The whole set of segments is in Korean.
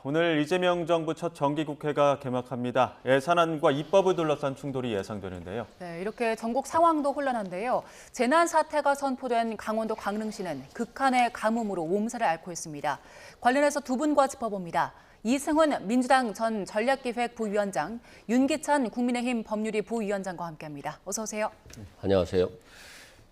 오늘 이재명 정부 첫 정기국회가 개막합니다. 예산안과 입법을 둘러싼 충돌이 예상되는데요. 네, 이렇게 전국 상황도 혼란한데요. 재난 사태가 선포된 강원도 강릉시는 극한의 가뭄으로 몸살을 앓고 있습니다. 관련해서 두 분과 짚어봅니다. 이승훈 민주당 전 전략기획부위원장, 윤기찬 국민의힘 법률위 부위원장과 함께합니다. 어서 오세요. 안녕하세요.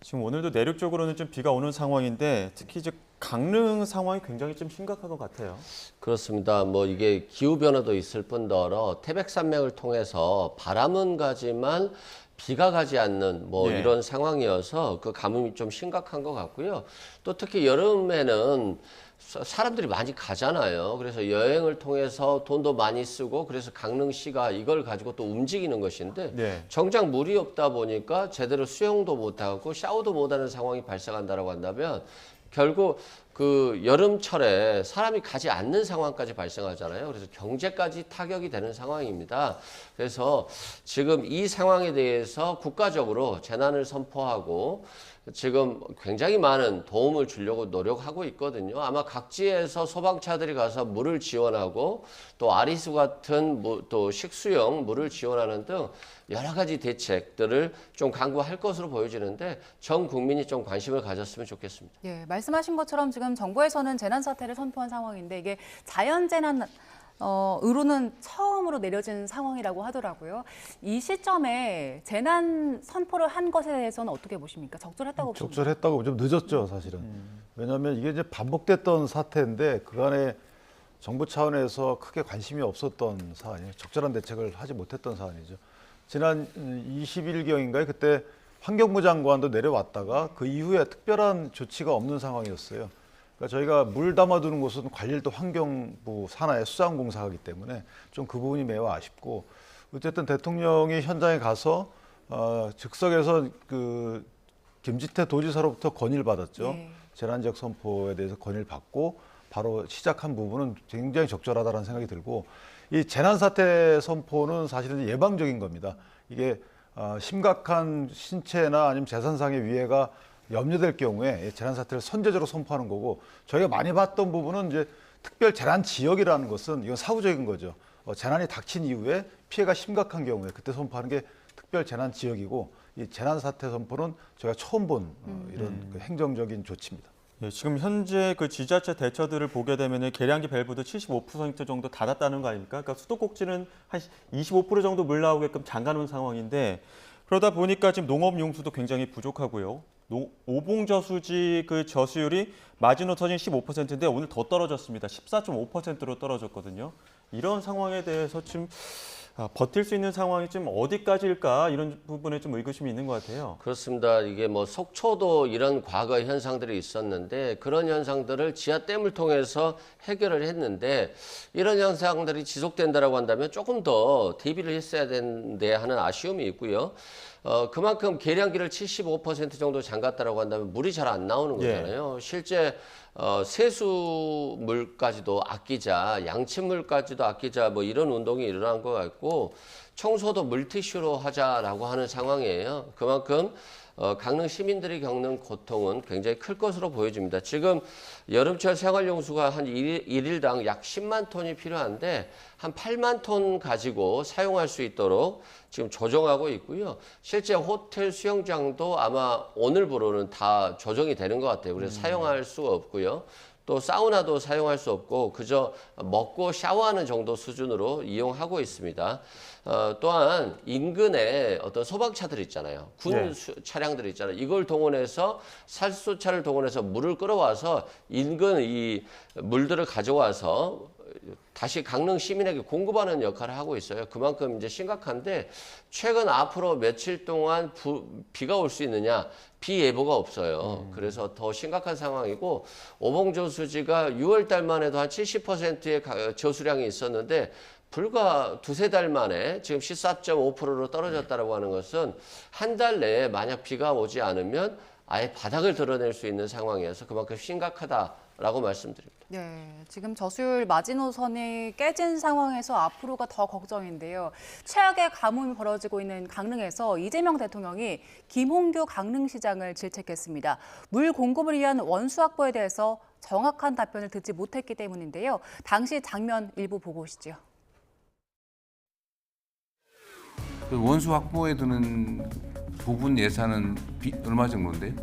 지금 오늘도 내륙 쪽으로는 좀 비가 오는 상황인데 특히 이제 강릉 상황이 굉장히 좀 심각한 것 같아요. 그렇습니다. 이게 기후 변화도 있을 뿐더러 태백산맥을 통해서 바람은 가지만 비가 가지 않는 이런 상황이어서 그 가뭄이 좀 심각한 것 같고요. 또 특히 여름에는 사람들이 많이 가잖아요. 그래서 여행을 통해서 돈도 많이 쓰고 그래서 강릉시가 이걸 가지고 또 움직이는 것인데 정작 물이 없다 보니까 제대로 수영도 못하고 샤워도 못하는 상황이 발생한다고 한다면 결국 그 여름철에 사람이 가지 않는 상황까지 발생하잖아요. 그래서 경제까지 타격이 되는 상황입니다. 그래서 지금 이 상황에 대해서 국가적으로 재난을 선포하고 지금 굉장히 많은 도움을 주려고 노력하고 있거든요. 아마 각지에서 소방차들이 가서 물을 지원하고 또 아리수 같은 또 식수용 물을 지원하는 등 여러 가지 대책들을 좀 강구할 것으로 보여지는데 전 국민이 좀 관심을 가졌으면 좋겠습니다. 예, 말씀하신 것처럼 지금 정부에서는 재난 사태를 선포한 상황인데 이게 자연재난 으로는 처음으로 내려진 상황이라고 하더라고요. 이 시점에 재난 선포를 한 것에 대해서는 어떻게 보십니까? 적절했다고 보십니까? 적절했다고 좀 늦었죠, 사실은. 왜냐하면 이게 이제 반복됐던 사태인데 그간에 정부 차원에서 크게 관심이 없었던 사안이에요. 적절한 대책을 하지 못했던 사안이죠. 지난 20일경인가요? 그때 환경부 장관도 내려왔다가 그 이후에 특별한 조치가 없는 상황이었어요. 그러니까 저희가 물 담아두는 곳은 관리를 또 환경부 산하의 수자원공사하기 때문에 좀 그 부분이 매우 아쉽고 어쨌든 대통령이 현장에 가서 즉석에서 그 김지태 도지사로부터 건의를 받았죠. 재난지역 선포에 대해서 건의를 받고 바로 시작한 부분은 굉장히 적절하다는 생각이 들고 이 재난사태 선포는 사실은 예방적인 겁니다. 이게 심각한 신체나 아니면 재산상의 위해가 염려될 경우에 재난 사태를 선제적으로 선포하는 거고 저희가 많이 봤던 부분은 이제 특별 재난 지역이라는 것은 이건 사후적인 거죠. 재난이 닥친 이후에 피해가 심각한 경우에 그때 선포하는 게 특별 재난 지역이고 이 재난 사태 선포는 저희가 처음 본 이런 그 행정적인 조치입니다. 예, 지금 현재 그 지자체 대처들을 보게 되면 계량기 밸브도 75% 정도 닫았다는 거 아닙니까? 그러니까 수도꼭지는 한 25% 정도 물 나오게끔 잠가놓은 상황인데 그러다 보니까 지금 농업용수도 굉장히 부족하고요. 오봉저수지 그 저수율이 마지노선이 15%인데 오늘 더 떨어졌습니다. 14.5%로 떨어졌거든요. 이런 상황에 대해서 좀 버틸 수 있는 상황이 좀 어디까지일까 이런 부분에 좀 의구심이 있는 것 같아요. 그렇습니다. 이게 속초도 이런 과거 현상들이 있었는데 그런 현상들을 지하댐을 통해서 해결을 했는데 이런 현상들이 지속된다라고 한다면 조금 더 대비를 했어야 되는데 하는 아쉬움이 있고요. 그만큼 계량기를 75% 정도 잠갔다라고 한다면 물이 잘 안 나오는 거잖아요. 실제 세수물까지도 아끼자, 양치물까지도 아끼자 이런 운동이 일어난 것 같고 청소도 물티슈로 하자라고 하는 상황이에요. 그만큼 강릉 시민들이 겪는 고통은 굉장히 클 것으로 보여집니다. 지금 여름철 생활용수가 한 일일당 약 10만 톤이 필요한데 한 8만 톤 가지고 사용할 수 있도록 지금 조정하고 있고요. 실제 호텔 수영장도 아마 오늘부로는 다 조정이 되는 것 같아요. 그래서 사용할 수가 없고요. 또 사우나도 사용할 수 없고 그저 먹고 샤워하는 정도 수준으로 이용하고 있습니다. 또한 인근에 어떤 소방차들 있잖아요. 군 차량들 있잖아요. 이걸 동원해서 살수차를 동원해서 물을 끌어와서 인근 이 물들을 가져와서 다시 강릉 시민에게 공급하는 역할을 하고 있어요. 그만큼 이제 심각한데 최근 앞으로 며칠 동안 비가 올 수 있느냐? 비 예보가 없어요. 그래서 더 심각한 상황이고 오봉저수지가 6월 달만 해도 한 70%의 저수량이 있었는데 불과 두세 달 만에 지금 14.5%로 떨어졌다고 하는 것은 한 달 내에 만약 비가 오지 않으면 아예 바닥을 드러낼 수 있는 상황이어서 그만큼 심각하다라고 말씀드립니다. 네, 지금 저수율 마지노선이 깨진 상황에서 앞으로가 더 걱정인데요. 최악의 가뭄이 벌어지고 있는 강릉에서 이재명 대통령이 김홍규 강릉시장을 질책했습니다. 물 공급을 위한 원수 확보에 대해서 정확한 답변을 듣지 못했기 때문인데요. 당시 장면 일부 보고 오시죠. 원수 확보에 드는 부분 예산은 얼마 정도인데요?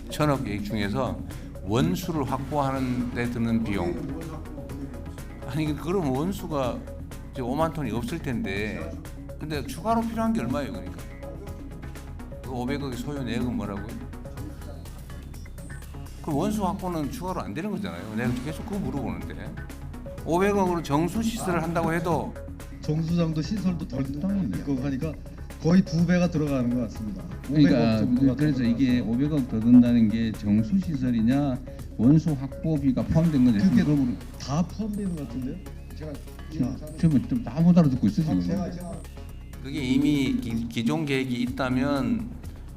1,000억 예액 중에서 원수를 확보하는 데 드는 비용. 아니 그럼 원수가 이제 5만 톤이 없을 텐데 근데 추가로 필요한 게 얼마예요 그러니까? 그 500억의 소요 내역은 뭐라고요? 그 원수 확보는 추가로 안 되는 거잖아요. 내가 계속 그거 물어보는데 500억으로 정수 시설을 한다고 해도 정수장도 시설도 덜 있고 하니까 거의 2배가 들어가는 것 같습니다. 500억 그러니까 정도가 그래서 들어가는 이게 500억 더 든다는 게 정수 시설이냐 원수 확보비가 포함된 건데 그게 그럼 다 포함되는 것 같은데요? 지금 다 못 알아듣고 있어 지금. 그게 이미 기존 계획이 있다면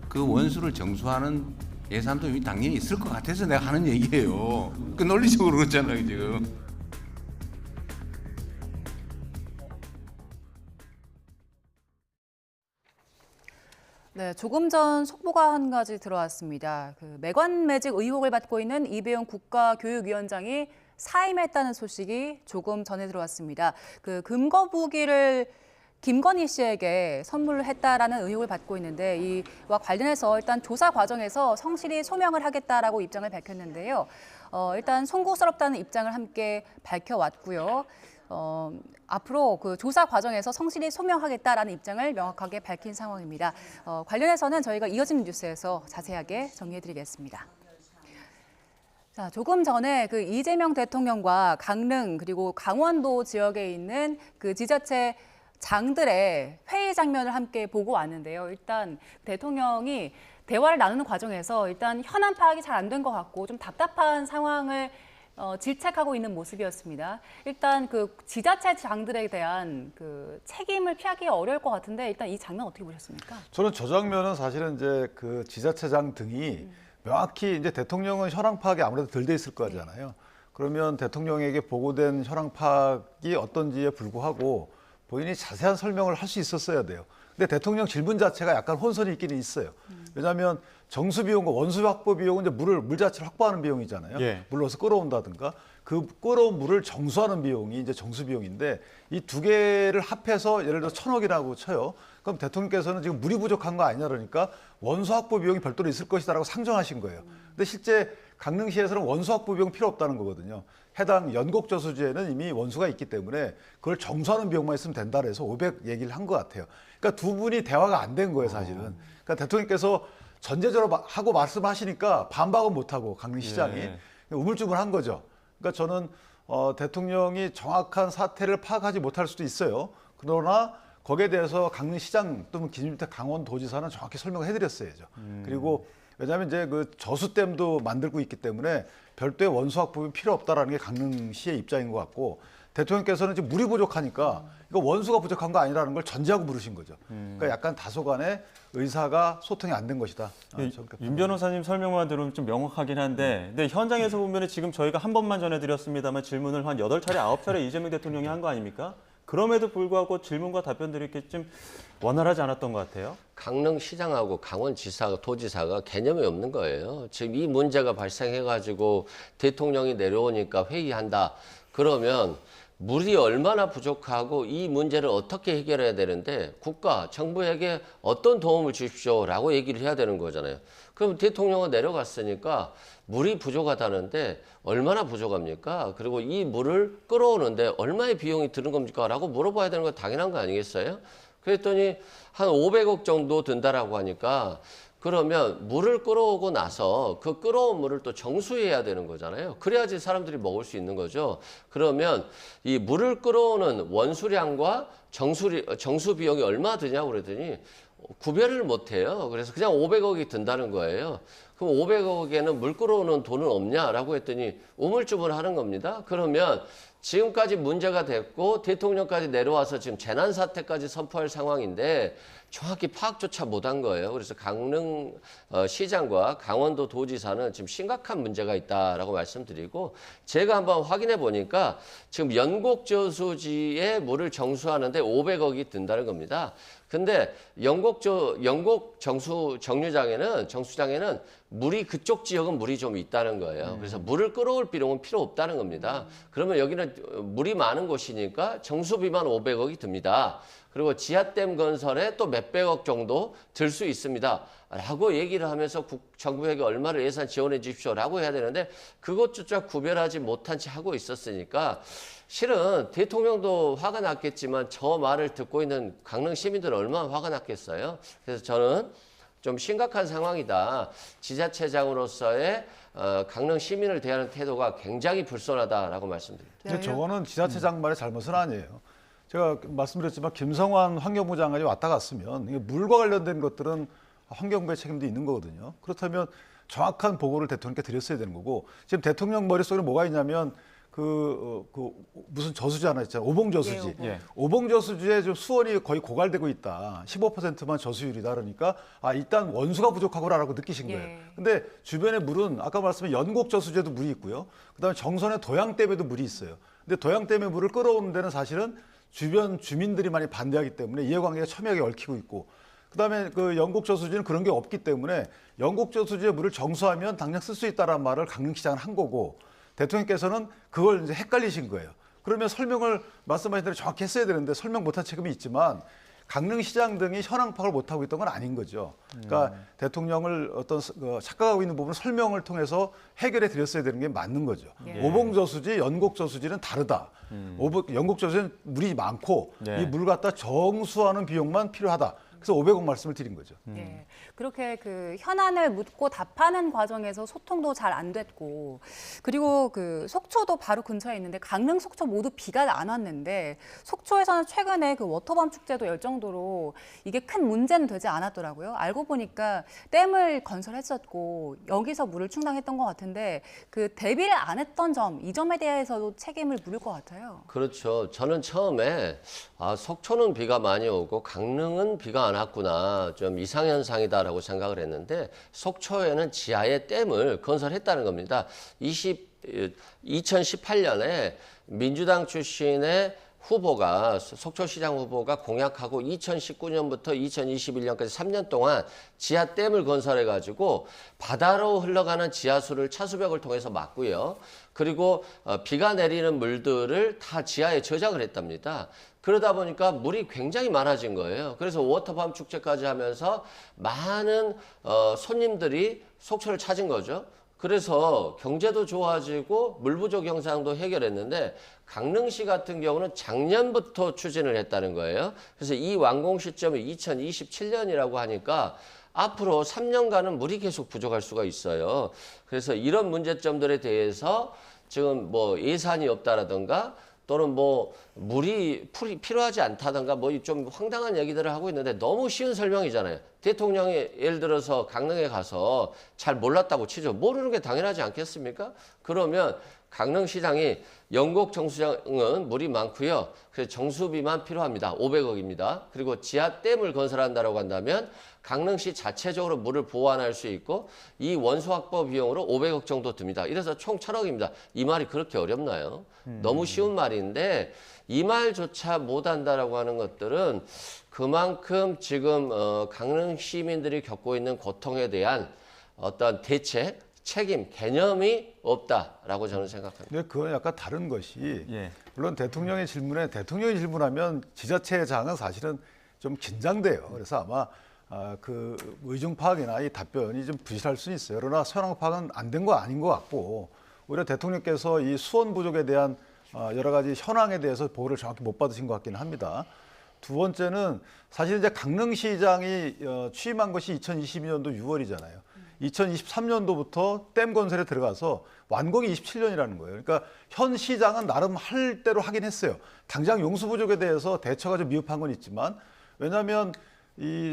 그 원수를 정수하는 예산도 이미 당연히 있을 것 같아서 내가 하는 얘기예요. 그 논리적으로 그렇잖아요 지금. 네, 조금 전 속보가 한 가지 들어왔습니다. 그 매관 매직 의혹을 받고 있는 이배용 국가교육위원장이 사임했다는 소식이 조금 전에 들어왔습니다. 그 금거부기를 김건희 씨에게 선물을 했다라는 의혹을 받고 있는데 이와 관련해서 일단 조사 과정에서 성실히 소명을 하겠다라고 입장을 밝혔는데요. 일단 송구스럽다는 입장을 함께 밝혀왔고요. 앞으로 그 조사 과정에서 성실히 소명하겠다라는 입장을 명확하게 밝힌 상황입니다. 관련해서는 저희가 이어지는 뉴스에서 자세하게 정리해드리겠습니다. 자, 조금 전에 그 이재명 대통령과 강릉 그리고 강원도 지역에 있는 그 지자체 장들의 회의 장면을 함께 보고 왔는데요. 일단 대통령이 대화를 나누는 과정에서 일단 현안 파악이 잘 안 된 것 같고 좀 답답한 상황을 질책하고 있는 모습이었습니다. 일단 그 지자체 장들에 대한 그 책임을 피하기 어려울 것 같은데 일단 이 장면 어떻게 보셨습니까? 저는 저 장면은 사실은 이제 그 지자체장 등이 명확히 이제 대통령은 현황 파악이 아무래도 덜 돼 있을 거잖아요. 그러면 대통령에게 보고된 현황 파악이 어떤지에 불구하고 본인이 자세한 설명을 할 수 있었어야 돼요. 근데 대통령 질문 자체가 약간 혼선이 있기는 있어요. 왜냐하면 정수 비용과 원수 확보 비용은 이제 물 자체를 확보하는 비용이잖아요. 예. 물을 넣어서 끌어온다든가 그 끌어온 물을 정수하는 비용이 이제 정수 비용인데 이 두 개를 합해서 예를 들어 1,000억이라고 쳐요. 그럼 대통령께서는 지금 물이 부족한 거 아니냐 그러니까 원수 확보 비용이 별도로 있을 것이다라고 상정하신 거예요. 근데 실제 강릉시에서는 원수 확보 비용 필요 없다는 거거든요. 해당 연곡저수지에는 이미 원수가 있기 때문에 그걸 정수하는 비용만 있으면 된다 그래서 500 얘기를 한 것 같아요. 그러니까 두 분이 대화가 안 된 거예요, 사실은. 그러니까 대통령께서 전제적으로 하고 말씀하시니까 반박은 못하고 강릉시장이 예. 우물쭈물한 거죠. 그러니까 저는 대통령이 정확한 사태를 파악하지 못할 수도 있어요. 그러나 거기에 대해서 강릉시장 또는 김진태 강원도지사는 정확히 설명을 해드렸어야죠. 그리고 왜냐하면 이제 그 저수댐도 만들고 있기 때문에 별도의 원수 확보는 필요 없다라는 게 강릉시의 입장인 것 같고 대통령께서는 지금 물이 부족하니까 이거 원수가 부족한 거 아니라는 걸 전제하고 물으신 거죠. 그러니까 약간 다소간의 의사가 소통이 안 된 것이다. 윤 변호사님 설명만 들으면 좀 명확하긴 한데 근데 현장에서 보면 지금 저희가 한 번만 전해드렸습니다만 질문을 한 8차례, 9차례 이재명 대통령이 한 거 아닙니까? 그럼에도 불구하고 질문과 답변들이 이렇게 좀 원활하지 않았던 것 같아요. 강릉시장하고 강원지사, 도지사가 개념이 없는 거예요. 지금 이 문제가 발생해가지고 대통령이 내려오니까 회의한다. 그러면 물이 얼마나 부족하고 이 문제를 어떻게 해결해야 되는데 국가, 정부에게 어떤 도움을 주십시오라고 얘기를 해야 되는 거잖아요. 그럼 대통령은 내려갔으니까 물이 부족하다는데 얼마나 부족합니까? 그리고 이 물을 끌어오는데 얼마의 비용이 드는 겁니까? 라고 물어봐야 되는 건 당연한 거 아니겠어요? 그랬더니 한 500억 정도 든다라고 하니까 그러면 물을 끌어오고 나서 그 끌어온 물을 또 정수해야 되는 거잖아요. 그래야지 사람들이 먹을 수 있는 거죠. 그러면 이 물을 끌어오는 원수량과 정수 비용이 얼마 드냐고 그랬더니 구별을 못 해요. 그래서 그냥 500억이 든다는 거예요. 그럼 500억에는 물 끌어오는 돈은 없냐라고 했더니 우물쭈물 하는 겁니다. 그러면 지금까지 문제가 됐고 대통령까지 내려와서 지금 재난사태까지 선포할 상황인데 정확히 파악조차 못한 거예요. 그래서 강릉 시장과 강원도 도지사는 지금 심각한 문제가 있다라고 말씀드리고 제가 한번 확인해 보니까 지금 연곡저수지에 물을 정수하는데 500억이 든다는 겁니다. 근데 영곡 정수장에는 물이 그쪽 지역은 물이 좀 있다는 거예요. 그래서 물을 끌어올 필요는 필요 없다는 겁니다. 그러면 여기는 물이 많은 곳이니까 정수비만 500억이 듭니다. 그리고 지하댐 건설에 또 몇백억 정도 들 수 있습니다. 라고 얘기를 하면서 정부에게 얼마를 예산 지원해 주십시오라고 해야 되는데 그것조차 구별하지 못한 채 하고 있었으니까 실은 대통령도 화가 났겠지만 저 말을 듣고 있는 강릉 시민들은 얼마나 화가 났겠어요. 그래서 저는 좀 심각한 상황이다. 지자체장으로서의 강릉 시민을 대하는 태도가 굉장히 불손하다라고 말씀드립니다. 근데 저거는 지자체장 말의 잘못은 아니에요. 제가 말씀드렸지만 김성환 환경부 장관이 왔다 갔으면 이게 물과 관련된 것들은 환경부의 책임도 있는 거거든요. 그렇다면 정확한 보고를 대통령께 드렸어야 되는 거고 지금 대통령 머릿속에 뭐가 있냐면 무슨 저수지 하나 있잖아요. 오봉저수지. 예. 오봉저수지에 좀 수원이 거의 고갈되고 있다. 15%만 저수율이다. 그러니까 일단 원수가 부족하구나라고 느끼신 거예요. 예. 근데 주변의 물은 아까 말씀한 연곡저수지에도 물이 있고요. 그다음에 정선의 도양댐에도 물이 있어요. 근데 도양댐에 물을 끌어오는 데는 사실은 주변 주민들이 많이 반대하기 때문에 이해관계가 첨예하게 얽히고 있고 그다음에 그 영곡저수지는 그런 게 없기 때문에 영곡저수지의 물을 정수하면 당장 쓸 수 있다라는 말을 강릉시장은 한 거고 대통령께서는 그걸 이제 헷갈리신 거예요. 그러면 설명을 말씀하신 대로 정확히 했어야 되는데 설명 못한 책임이 있지만 강릉시장 등이 현황 파악을 못하고 있던 건 아닌 거죠. 그러니까 대통령을 어떤 착각하고 있는 부분을 설명을 통해서 해결해 드렸어야 되는 게 맞는 거죠. 예. 오봉저수지, 연곡저수지는 다르다. 연곡저수지는 물이 많고 네. 이 물 갖다 정수하는 비용만 필요하다. 그래서 500억 말씀을 드린 거죠. 네. 그렇게 그 현안을 묻고 답하는 과정에서 소통도 잘 안 됐고 그리고 그 속초도 바로 근처에 있는데 강릉, 속초 모두 비가 안 왔는데 속초에서는 최근에 그 워터밤 축제도 열 정도로 이게 큰 문제는 되지 않았더라고요. 알고 보니까 댐을 건설했었고 여기서 물을 충당했던 것 같은데 그 대비를 안 했던 점, 이 점에 대해서도 책임을 물을 것 같아요. 그렇죠. 저는 처음에 속초는 비가 많이 오고 강릉은 비가 안 왔구나. 좀 이상현상이다라고 생각을 했는데 속초에는 지하에 댐을 건설했다는 겁니다. 2018년에 민주당 출신의 후보가 속초시장 후보가 공약하고 2019년부터 2021년까지 3년 동안 지하댐을 건설해가지고 바다로 흘러가는 지하수를 차수벽을 통해서 막고요. 그리고 비가 내리는 물들을 다 지하에 저장을 했답니다. 그러다 보니까 물이 굉장히 많아진 거예요. 그래서 워터밤 축제까지 하면서 많은 손님들이 속초를 찾은 거죠. 그래서 경제도 좋아지고 물 부족 현상도 해결했는데 강릉시 같은 경우는 작년부터 추진을 했다는 거예요. 그래서 이 완공 시점이 2027년이라고 하니까 앞으로 3년간은 물이 계속 부족할 수가 있어요. 그래서 이런 문제점들에 대해서 지금 뭐 예산이 없다라든가 또는 뭐 물이 필요하지 않다든가 뭐 좀 황당한 얘기들을 하고 있는데 너무 쉬운 설명이잖아요. 대통령이 예를 들어서 강릉에 가서 잘 몰랐다고 치죠. 모르는 게 당연하지 않겠습니까? 그러면 강릉시장이 영곡 정수장은 물이 많고요. 그래서 정수비만 필요합니다. 500억입니다. 그리고 지하댐을 건설한다고 한다면 강릉시 자체적으로 물을 보완할 수 있고 이 원수 확보 비용으로 500억 정도 듭니다. 이래서 총 1000억입니다. 이 말이 그렇게 어렵나요? 너무 쉬운 말인데 이 말조차 못한다라고 하는 것들은 그만큼 지금 강릉 시민들이 겪고 있는 고통에 대한 어떤 대책, 책임, 개념이 없다라고 저는 생각합니다. 근데 그건 약간 다른 것이 예. 물론 대통령의 질문하면 지자체장은 사실은 좀 긴장돼요. 그래서 아마 그 의중 파악이나 이 답변이 좀 부실할 수는 있어요. 그러나 현황 파악은 안 된 거 아닌 것 같고 오히려 대통령께서 이 수원 부족에 대한 여러 가지 현황에 대해서 보고를 정확히 못 받으신 것 같기는 합니다. 두 번째는 사실 이제 강릉시장이 취임한 것이 2022년도 6월이잖아요. 2023년도부터 댐 건설에 들어가서 완공이 27년이라는 거예요. 그러니까 현 시장은 나름 할 대로 하긴 했어요. 당장 용수 부족에 대해서 대처가 좀 미흡한 건 있지만 왜냐하면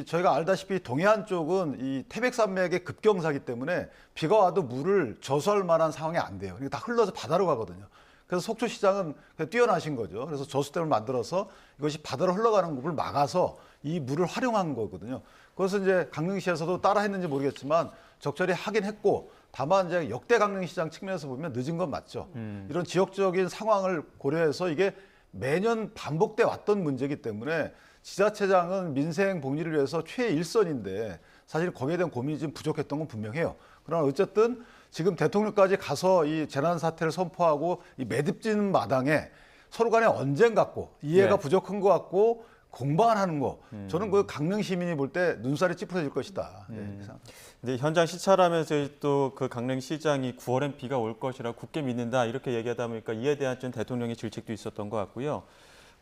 저희가 알다시피 동해안 쪽은 이 태백산맥의 급경사기 때문에 비가 와도 물을 저수할 만한 상황이 안 돼요. 그러니까 다 흘러서 바다로 가거든요. 그래서 속초시장은 뛰어나신 거죠. 그래서 저수댐을 만들어서 이것이 바다로 흘러가는 물을 막아서 이 물을 활용한 거거든요. 그것은 이제 강릉시에서도 따라 했는지 모르겠지만 적절히 하긴 했고 다만 이제 역대 강릉시장 측면에서 보면 늦은 건 맞죠. 이런 지역적인 상황을 고려해서 이게 매년 반복돼 왔던 문제이기 때문에 지자체장은 민생 복리를 위해서 최일선인데 사실 거기에 대한 고민이 좀 부족했던 건 분명해요. 그러나 어쨌든 지금 대통령까지 가서 이 재난 사태를 선포하고 이 매듭지는 마당에 서로 간에 언쟁 같고 이해가 네. 부족한 것 같고 공방하는 거 저는 그 강릉 시민이 볼 때 눈살이 찌푸려질 것이다. 예, 그렇게 생각합니다. 근데 현장 시찰하면서 또 그 강릉시장이 9월엔 비가 올 것이라 굳게 믿는다 이렇게 얘기하다 보니까 이에 대한 좀 대통령의 질책도 있었던 것 같고요.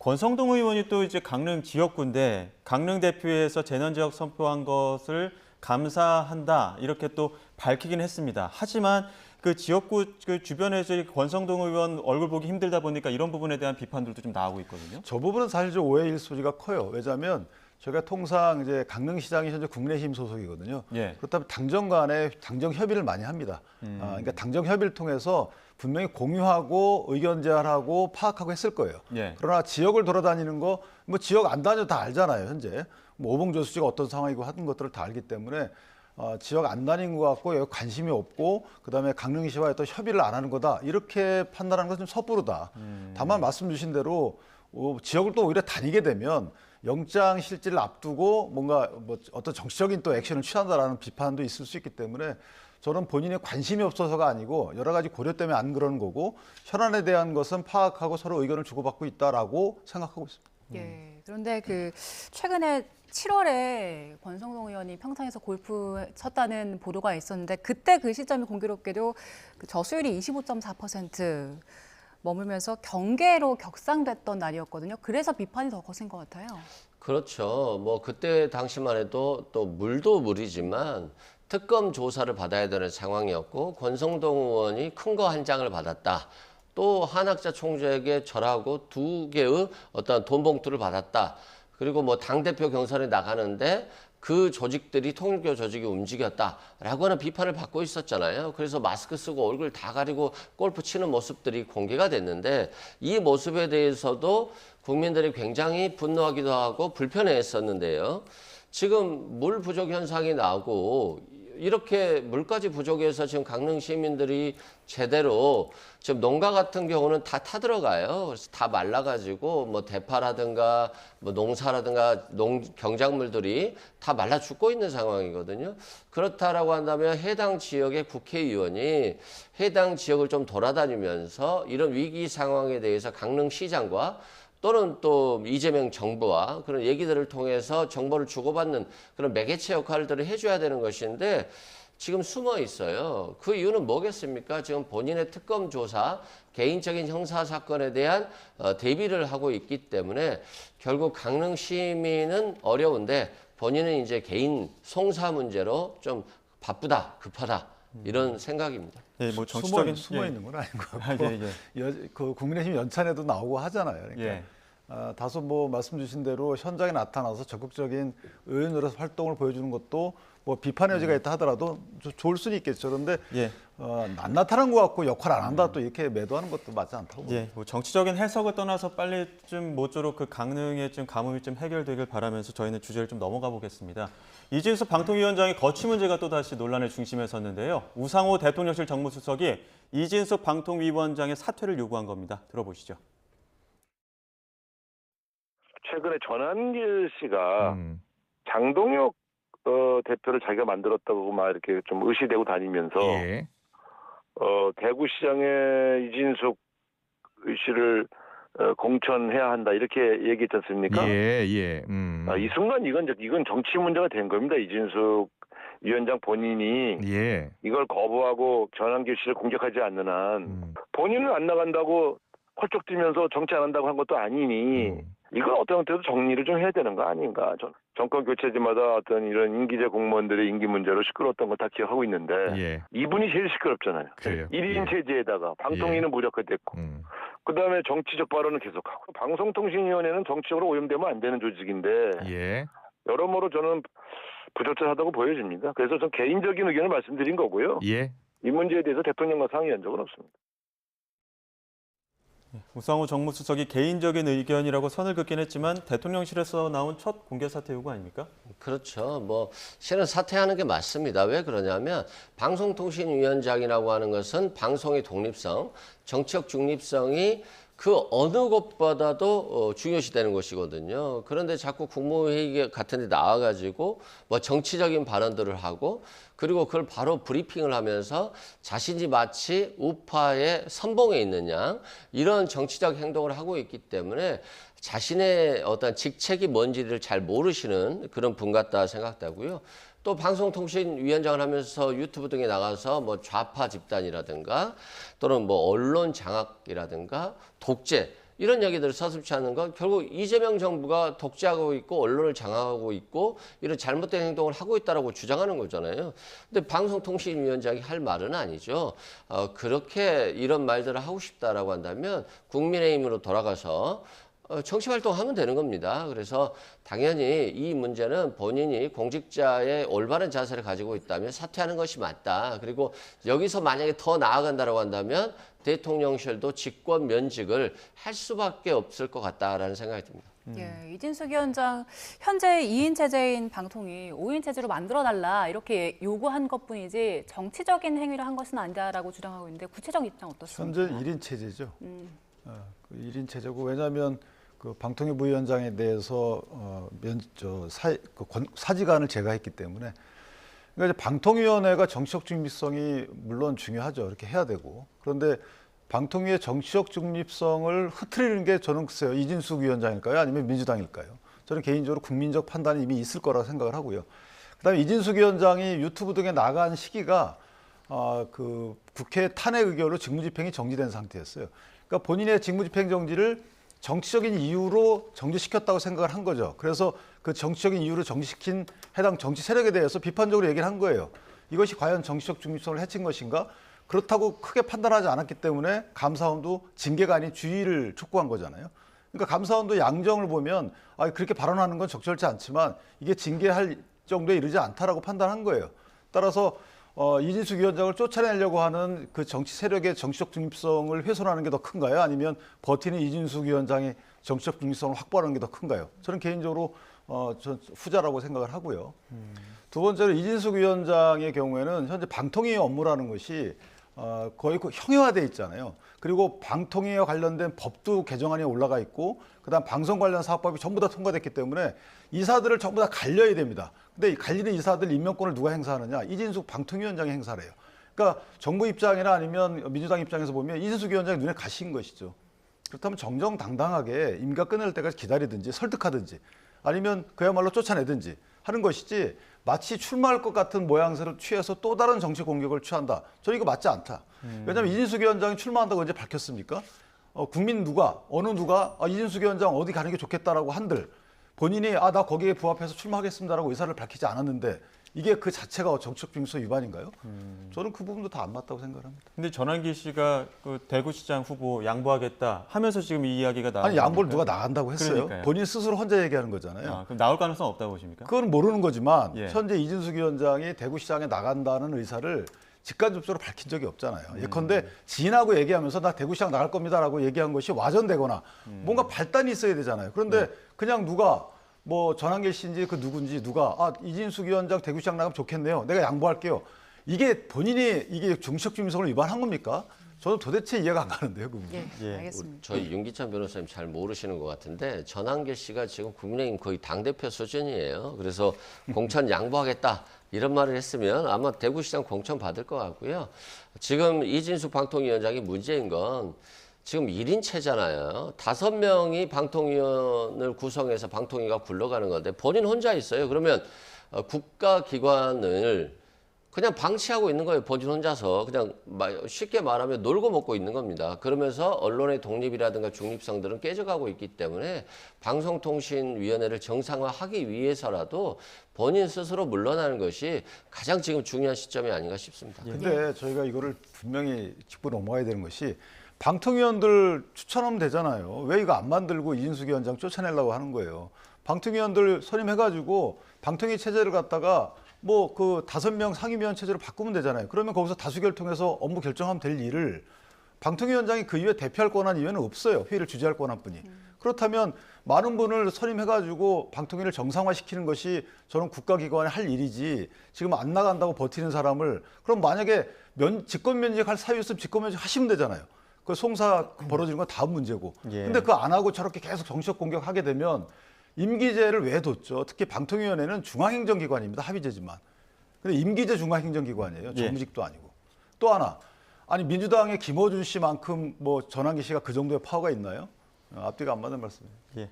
권성동 의원이 또 이제 강릉 지역구인데 강릉 대표에서 재난지역 선포한 것을 감사한다 이렇게 또 밝히긴 했습니다. 하지만 그 지역구 그 주변에서 권성동 의원 얼굴 보기 힘들다 보니까 이런 부분에 대한 비판들도 좀 나오고 있거든요. 저 부분은 사실 좀 오해일 소지가 커요. 왜냐하면 저희가 통상 이제 강릉시장이 현재 국민의힘 소속이거든요. 예. 그렇다면 당정 간에 당정 협의를 많이 합니다. 그러니까 당정 협의를 통해서 분명히 공유하고 의견 제안하고 파악하고 했을 거예요. 예. 그러나 지역을 돌아다니는 거 뭐 지역 안 다녀도 다 알잖아요. 현재 뭐 오봉저수지가 어떤 상황이고 하는 것들을 다 알기 때문에 지역 안 다닌 것 같고 여기 관심이 없고 그다음에 강릉시와 어떤 협의를 안 하는 거다 이렇게 판단하는 것은 좀 섣부르다. 다만 말씀 주신 대로 지역을 또 오히려 다니게 되면 영장 실질을 앞두고 뭔가 뭐 어떤 정치적인 또 액션을 취한다라는 비판도 있을 수 있기 때문에 저는 본인의 관심이 없어서가 아니고 여러 가지 고려 때문에 안 그러는 거고 현안에 대한 것은 파악하고 서로 의견을 주고받고 있다라고 생각하고 있습니다. 예. 그런데 그 최근에 7월에 권성동 의원이 평창에서 골프 쳤다는 보도가 있었는데 그때 그 시점이 공교롭게도 그 저수율이 25.4% 머물면서 경계로 격상됐던 날이었거든요. 그래서 비판이 더 거센 것 같아요. 그렇죠. 뭐 그때 당시만 해도 또 물도 물이지만 특검 조사를 받아야 되는 상황이었고 권성동 의원이 큰 거 한 장을 받았다. 또 한학자 총재에게 절하고 2개의 어떤 돈 봉투를 받았다. 그리고 뭐 당대표 경선에 나가는데 그 조직들이 통일교 조직이 움직였다라고 하는 비판을 받고 있었잖아요. 그래서 마스크 쓰고 얼굴 다 가리고 골프 치는 모습들이 공개가 됐는데 이 모습에 대해서도 국민들이 굉장히 분노하기도 하고 불편해했었는데요. 지금 물 부족 현상이 나고 이렇게 물까지 부족해서 지금 강릉 시민들이 제대로 지금 농가 같은 경우는 다 타들어가요. 그래서 다 말라가지고 뭐 대파라든가 뭐 농사라든가 경작물들이 다 말라 죽고 있는 상황이거든요. 그렇다라고 한다면 해당 지역의 국회의원이 해당 지역을 좀 돌아다니면서 이런 위기 상황에 대해서 강릉시장과 또는 또 이재명 정부와 그런 얘기들을 통해서 정보를 주고받는 그런 매개체 역할들을 해줘야 되는 것인데 지금 숨어 있어요. 그 이유는 뭐겠습니까? 지금 본인의 특검 조사, 개인적인 형사 사건에 대한 대비를 하고 있기 때문에 결국 강릉 시민은 어려운데 본인은 이제 개인 송사 문제로 좀 바쁘다, 급하다 이런 생각입니다. 예, 뭐 정치적인 숨어 있는 건 아닌 것 같고 아, 예. 그 국민의힘 연찬에도 나오고 하잖아요. 그러니까 예. 다소 뭐 말씀 주신 대로 현장에 나타나서 적극적인 의원으로서 활동을 보여주는 것도 뭐 비판의 여지가 있다 하더라도 좋을 수는 있겠죠. 그런데 예. 안 나타난 것 같고 역할 안 한다 또 이렇게 매도하는 것도 맞지 않다고 봅니다. 예, 뭐 정치적인 해석을 떠나서 빨리 좀 모쪼록 그 강릉의 좀 가뭄이 좀 해결되길 바라면서 저희는 주제를 좀 넘어가 보겠습니다. 이진숙 방통위원장의 거취 문제가 또 다시 논란의 중심에 섰는데요. 우상호 대통령실 정무수석이 이진숙 방통위원장의 사퇴를 요구한 겁니다. 들어보시죠. 최근에 전한길 씨가 장동혁 대표를 자기가 만들었다고 막 이렇게 좀 의시되고 다니면서 예. 대구시장의 이진숙 씨를 공천해야 한다 이렇게 얘기했지 않습니까? 예. 이 순간 이건 정치 문제가 된 겁니다. 이진숙 위원장 본인이 예. 이걸 거부하고 전한길 씨를 공격하지 않는 한 본인은 안 나간다고 펄쩍 뛰면서 정치 안 한다고 한 것도 아니니 이건 어떤 형태로 정리를 좀 해야 되는 거 아닌가. 정권 교체지마다 어떤 이런 임기제 공무원들의 임기 문제로 시끄러웠던 거 다 기억하고 있는데 예. 이분이 제일 시끄럽잖아요. 그래요. 1인 예. 체제에다가 방통위는 무력화됐고 그다음에 정치적 발언은 계속하고 방송통신위원회는 정치적으로 오염되면 안 되는 조직인데 예. 여러모로 저는 부적절하다고 보여집니다. 그래서 전 개인적인 의견을 말씀드린 거고요. 예. 이 문제에 대해서 대통령과 상의한 적은 없습니다. 우상호 정무수석이 개인적인 의견이라고 선을 긋긴 했지만 대통령실에서 나온 첫 공개 사퇴 요구 아닙니까? 그렇죠. 뭐 실은 사퇴하는 게 맞습니다. 왜 그러냐면 방송통신위원장이라고 하는 것은 방송의 독립성, 정치적 중립성이 그 어느 것보다도 중요시되는 것이거든요. 그런데 자꾸 국무회의 같은 데 나와가지고 뭐 정치적인 발언들을 하고 그리고 그걸 바로 브리핑을 하면서 자신이 마치 우파의 선봉에 있는 양 이런 정치적 행동을 하고 있기 때문에 자신의 어떤 직책이 뭔지를 잘 모르시는 그런 분 같다 생각되고요. 또 방송통신위원장을 하면서 유튜브 등에 나가서 뭐 좌파 집단이라든가 또는 뭐 언론 장악이라든가 독재 이런 얘기들을 서슴지 않는 건 결국 이재명 정부가 독재하고 있고 언론을 장악하고 있고 이런 잘못된 행동을 하고 있다라고 주장하는 거잖아요. 근데 방송통신위원장이 할 말은 아니죠. 그렇게 이런 말들을 하고 싶다라고 한다면 국민의힘으로 돌아가서 정치 활동하면 되는 겁니다. 그래서 당연히 이 문제는 본인이 공직자의 올바른 자세를 가지고 있다면 사퇴하는 것이 맞다. 그리고 여기서 만약에 더 나아간다고 한다면 대통령실도 직권 면직을 할 수밖에 없을 것 같다라는 생각이 듭니다. 예, 이진숙 위원장 현재 2인 체제인 방통위 5인 체제로 만들어달라 이렇게 요구한 것뿐이지 정치적인 행위를 한 것은 아니다라고 주장하고 있는데 구체적 입장 어떻습니까? 현재 1인 체제죠. 그 1인 체제고 왜냐하면 그 방통위 부위원장에 대해서 사직안을 제거했기 때문에 그러니까 이제 방통위원회가 정치적 중립성이 물론 중요하죠. 이렇게 해야 되고 그런데 방통위의 정치적 중립성을 흐트리는 게 저는 글쎄요 이진숙 위원장일까요? 아니면 민주당일까요? 저는 개인적으로 국민적 판단이 이미 있을 거라고 생각을 하고요. 그다음에 이진숙 위원장이 유튜브 등에 나간 시기가 그 국회 탄핵 의결로 직무집행이 정지된 상태였어요. 그러니까 본인의 직무집행 정지를 정치적인 이유로 정지시켰다고 생각을 한 거죠. 그래서 그 정치적인 이유로 정지시킨 해당 정치 세력에 대해서 비판적으로 얘기를 한 거예요. 이것이 과연 정치적 중립성을 해친 것인가? 그렇다고 크게 판단하지 않았기 때문에 감사원도 징계가 아닌 주의를 촉구한 거잖아요. 그러니까 감사원도 양정을 보면 그렇게 발언하는 건 적절치 않지만 이게 징계할 정도에 이르지 않다라고 판단한 거예요. 따라서 이진숙 위원장을 쫓아내려고 하는 그 정치 세력의 정치적 중립성을 훼손하는 게 더 큰가요? 아니면 버티는 이진숙 위원장의 정치적 중립성을 확보하는 게 더 큰가요? 저는 개인적으로 전 후자라고 생각을 하고요. 두 번째로 이진숙 위원장의 경우에는 현재 방통위 업무라는 것이 거의 형해화돼 있잖아요. 그리고 방통위와 관련된 법도 개정안이 올라가 있고 그다음 방송 관련 사업법이 전부 다 통과됐기 때문에 이사들을 전부 다 갈려야 됩니다. 근데 이 갈리는 이사들 임명권을 누가 행사하느냐? 이진숙 방통위원장이 행사를 해요. 그러니까 정부 입장이나 아니면 민주당 입장에서 보면 이진숙 위원장이 눈에 가신 것이죠. 그렇다면 정정당당하게 임기가 끝날 때까지 기다리든지 설득하든지 아니면 그야말로 쫓아내든지 하는 것이지 마치 출마할 것 같은 모양새를 취해서 또 다른 정치 공격을 취한다. 저는 이거 맞지 않다. 왜냐하면 이진숙 위원장이 출마한다고 언제 밝혔습니까? 국민 누가 어느 누가 이진숙 위원장 어디 가는 게 좋겠다라고 한들 본인이 나 거기에 부합해서 출마하겠습니다라고 의사를 밝히지 않았는데 이게 그 자체가 정치적 중립성 위반인가요? 저는 그 부분도 다 안 맞다고 생각합니다. 근데 전환기 씨가 그 대구시장 후보 양보하겠다 하면서 지금 이 이야기가 나오는 아니 양보를 거니까요? 누가 나간다고 했어요? 그러니까요. 본인 스스로 혼자 얘기하는 거잖아요. 그럼 나올 가능성 없다고 보십니까? 그건 모르는 거지만 예. 현재 이진숙 위원장이 대구시장에 나간다는 의사를 직간접적으로 밝힌 적이 없잖아요. 예컨대 지인하고 얘기하면서 나 대구시장 나갈 겁니다라고 얘기한 것이 와전되거나 뭔가 발단이 있어야 되잖아요. 그런데 그냥 누가 뭐 전한길 씨인지 그 누군지 누가 이진숙 위원장 대구시장 나가면 좋겠네요. 내가 양보할게요. 이게 본인이 이게 정치적 중립성을 위반한 겁니까? 저는 도대체 이해가 안 가는데요. 그 부분. 예, 알겠습니다. 저희 윤기찬 변호사님 잘 모르시는 것 같은데 전한길 씨가 지금 국민의힘 거의 당대표 수준이에요. 그래서 공천 양보하겠다 이런 말을 했으면 아마 대구시장 공천 받을 것 같고요. 지금 이진숙 방통위원장이 문제인 건 지금 1인체잖아요. 5명이 방통위원을 구성해서 방통위가 굴러가는 건데 본인 혼자 있어요. 그러면 국가기관을 그냥 방치하고 있는 거예요. 본인 혼자서. 그냥 쉽게 말하면 놀고 먹고 있는 겁니다. 그러면서 언론의 독립이라든가 중립성들은 깨져가고 있기 때문에 방송통신위원회를 정상화하기 위해서라도 본인 스스로 물러나는 것이 가장 지금 중요한 시점이 아닌가 싶습니다. 근데 저희가 이거를 분명히 짚고 넘어가야 되는 것이 방통위원들 추천하면 되잖아요. 왜 이거 안 만들고 이진숙 위원장 쫓아내려고 하는 거예요. 방통위원들 선임해가지고 방통위 체제를 갖다가 뭐 그 5명 상임위원 체제로 바꾸면 되잖아요. 그러면 거기서 다수결 통해서 업무 결정하면 될 일을 방통위원장이 그 이후에 대표할 권한 이외에는 없어요. 회의를 주재할 권한뿐이. 그렇다면 많은 분을 선임해가지고 방통위를 정상화시키는 것이 저는 국가기관의 할 일이지 지금 안 나간다고 버티는 사람을 그럼 만약에 직권면직할 사유 있으면 직권면직 하시면 되잖아요. 그 송사 벌어지는 건 다음 문제고. 예. 근데 그거 안 하고 저렇게 계속 정치적 공격하게 되면 임기제를 왜 뒀죠? 특히 방통위원회는 중앙행정기관입니다. 합의제지만. 근데 임기제 중앙행정기관이에요. 예. 정직도 아니고. 또 하나, 아니 민주당의 김어준 씨만큼 뭐 전환기 씨가 그 정도의 파워가 있나요? 앞뒤가 안 맞는 말씀이에요. 예.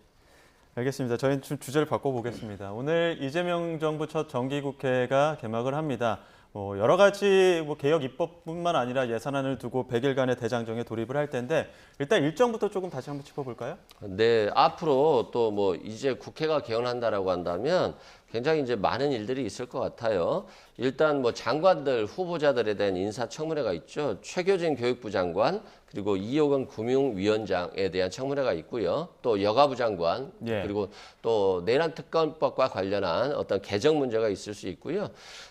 알겠습니다. 저희는 주제를 바꿔보겠습니다. 오늘 이재명 정부 첫 정기국회가 개막을 합니다. 여러 가지 개혁 입법뿐만 아니라 예산안을 두고 100일간의 대장정에 돌입을 할 텐데 일단 일정부터 조금 다시 한번 짚어볼까요? 네, 앞으로 또 뭐 이제 국회가 개원한다라고 한다면 굉장히 이제 많은 일들이 있을 것 같아요. 일단 뭐 장관들 후보자들에 대한 인사청문회가 있죠. 최교진 교육부 장관 그리고 이호건 금융위원장에 대한 청문회가 있고요. 또 여가부 장관 예. 그리고 또 내란 특검법과 관련한 어떤 개정 문제가 있을 수 있고요.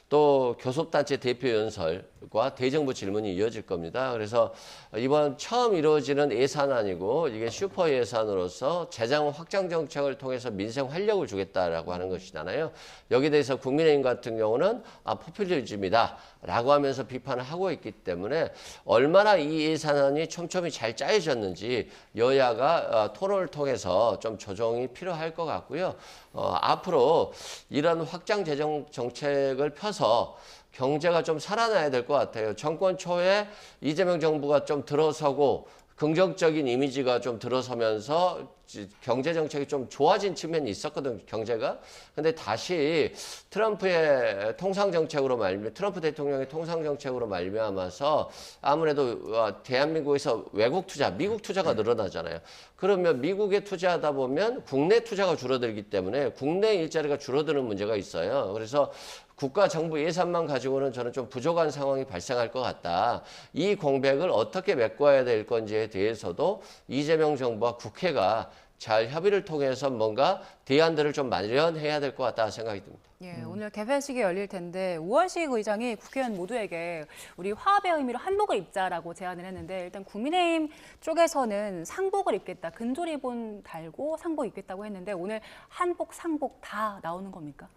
또 교섭단체 대표 연설과 대정부 질문이 이어질 겁니다. 그래서 이번 처음 이루어지는 예산안이고 이게 슈퍼 예산으로서 재정 확장 정책을 통해서 민생 활력을 주겠다라고 하는 것이잖아요. 여기에 대해서 국민의힘 같은 경우는 포퓰리즘이다라고 하면서 비판을 하고 있기 때문에 얼마나 이 예산안이 촘촘히 잘 짜여졌는지 여야가 토론을 통해서 좀 조정이 필요할 것 같고요. 앞으로 이런 확장 재정 정책을 펴서 경제가 좀 살아나야 될 것 같아요. 정권 초에 이재명 정부가 좀 들어서고 긍정적인 이미지가 좀 들어서면서 경제 정책이 좀 좋아진 측면이 있었거든요, 경제가. 근데 다시 트럼프의 통상 정책으로 트럼프 대통령의 통상 정책으로 말미암아서 아무래도 대한민국에서 외국 투자, 미국 투자가 늘어나잖아요. 그러면 미국에 투자하다 보면 국내 투자가 줄어들기 때문에 국내 일자리가 줄어드는 문제가 있어요. 그래서 국가 정부 예산만 가지고는 저는 좀 부족한 상황이 발생할 것 같다. 이 공백을 어떻게 메꿔야 될 건지에 대해서도 이재명 정부와 국회가 잘 협의를 통해서 뭔가 대안들을 좀 마련해야 될 것 같다 생각이 듭니다. 예, 오늘 개회식이 열릴 텐데 우원식 의장이 국회의원 모두에게 우리 화합의 의미로 한복을 입자라고 제안을 했는데 일단 국민의힘 쪽에서는 상복을 입겠다. 근조리본 달고 상복 입겠다고 했는데 오늘 한복, 상복 다 나오는 겁니까?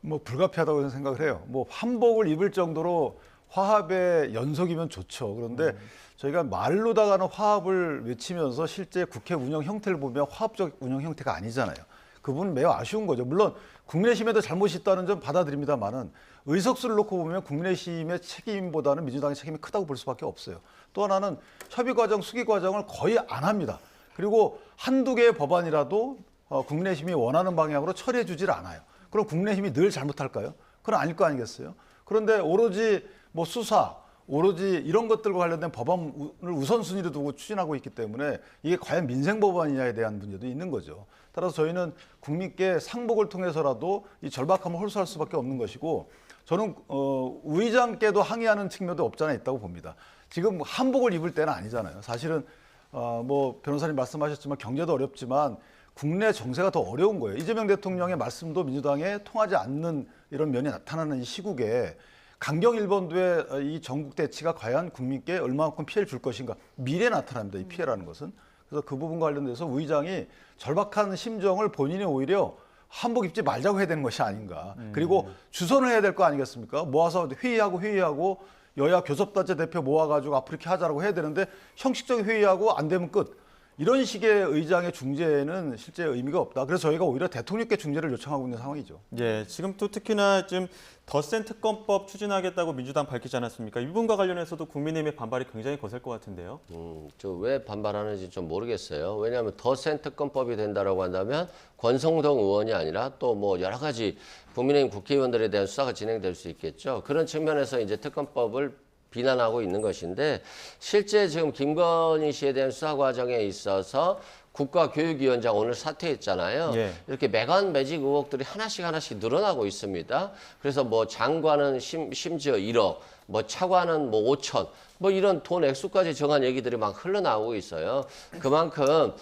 뭐 불가피하다고 생각을 해요. 뭐 한복을 입을 정도로 화합의 연속이면 좋죠. 그런데 저희가 말로다가는 화합을 외치면서 실제 국회 운영 형태를 보면 화합적 운영 형태가 아니잖아요. 그 부분은 매우 아쉬운 거죠. 물론 국민의힘에도 잘못이 있다는 점 받아들입니다만은 의석수를 놓고 보면 국민의힘의 책임보다는 민주당의 책임이 크다고 볼 수밖에 없어요. 또 하나는 협의 과정, 수기 과정을 거의 안 합니다. 그리고 한두 개의 법안이라도 국민의힘이 원하는 방향으로 처리해 주질 않아요. 그럼 국민의힘이 늘 잘못할까요? 그건 아닐 거 아니겠어요? 그런데 오로지 뭐 수사, 오로지 이런 것들과 관련된 법안을 우선순위로 두고 추진하고 있기 때문에 이게 과연 민생 법안이냐에 대한 문제도 있는 거죠. 따라서 저희는 국민께 상복을 통해서라도 이 절박함을 홀수할 수밖에 없는 것이고 저는 우 의장께도 항의하는 측면도 없잖아 있다고 봅니다. 지금 한복을 입을 때는 아니잖아요. 사실은 뭐 변호사님 말씀하셨지만 경제도 어렵지만 국내 정세가 더 어려운 거예요. 이재명 대통령의 말씀도 민주당에 통하지 않는 이런 면이 나타나는 이 시국에 강경 일본도의 이 전국 대치가 과연 국민께 얼마만큼 피해를 줄 것인가 미래에 나타납니다. 이 피해라는 것은. 그래서 그 부분과 관련돼서 우 의장이 절박한 심정을 본인이 오히려 한복 입지 말자고 해야 되는 것이 아닌가. 그리고 주선을 해야 될 거 아니겠습니까? 모아서 회의하고 여야 교섭단체 대표 모아가지고 앞으로 이렇게 하자라고 해야 되는데 형식적인 회의하고 안 되면 끝. 이런 식의 의장의 중재는 실제 의미가 없다. 그래서 저희가 오히려 대통령께 중재를 요청하고 있는 상황이죠. 예, 지금 또 특히나 지금 덧셈 특검법 추진하겠다고 민주당 밝히지 않았습니까? 이 부분과 관련해서도 국민의힘의 반발이 굉장히 거셀 것 같은데요. 저 왜 반발하는지 좀 모르겠어요. 왜냐하면 덧셈 특검법이 된다라고 한다면 권성동 의원이 아니라 또 뭐 여러 가지 국민의힘 국회의원들에 대한 수사가 진행될 수 있겠죠. 그런 측면에서 이제 특검법을 비난하고 있는 것인데 실제 지금 김건희 씨에 대한 수사 과정에 있어서 국가교육위원장 오늘 사퇴했잖아요. 예. 이렇게 매간 매직 의혹들이 하나씩 늘어나고 있습니다. 그래서 뭐 장관은 심지어 1억, 뭐 차관은 뭐 5천, 뭐 이런 돈 액수까지 정한 얘기들이 막 흘러나오고 있어요. 그만큼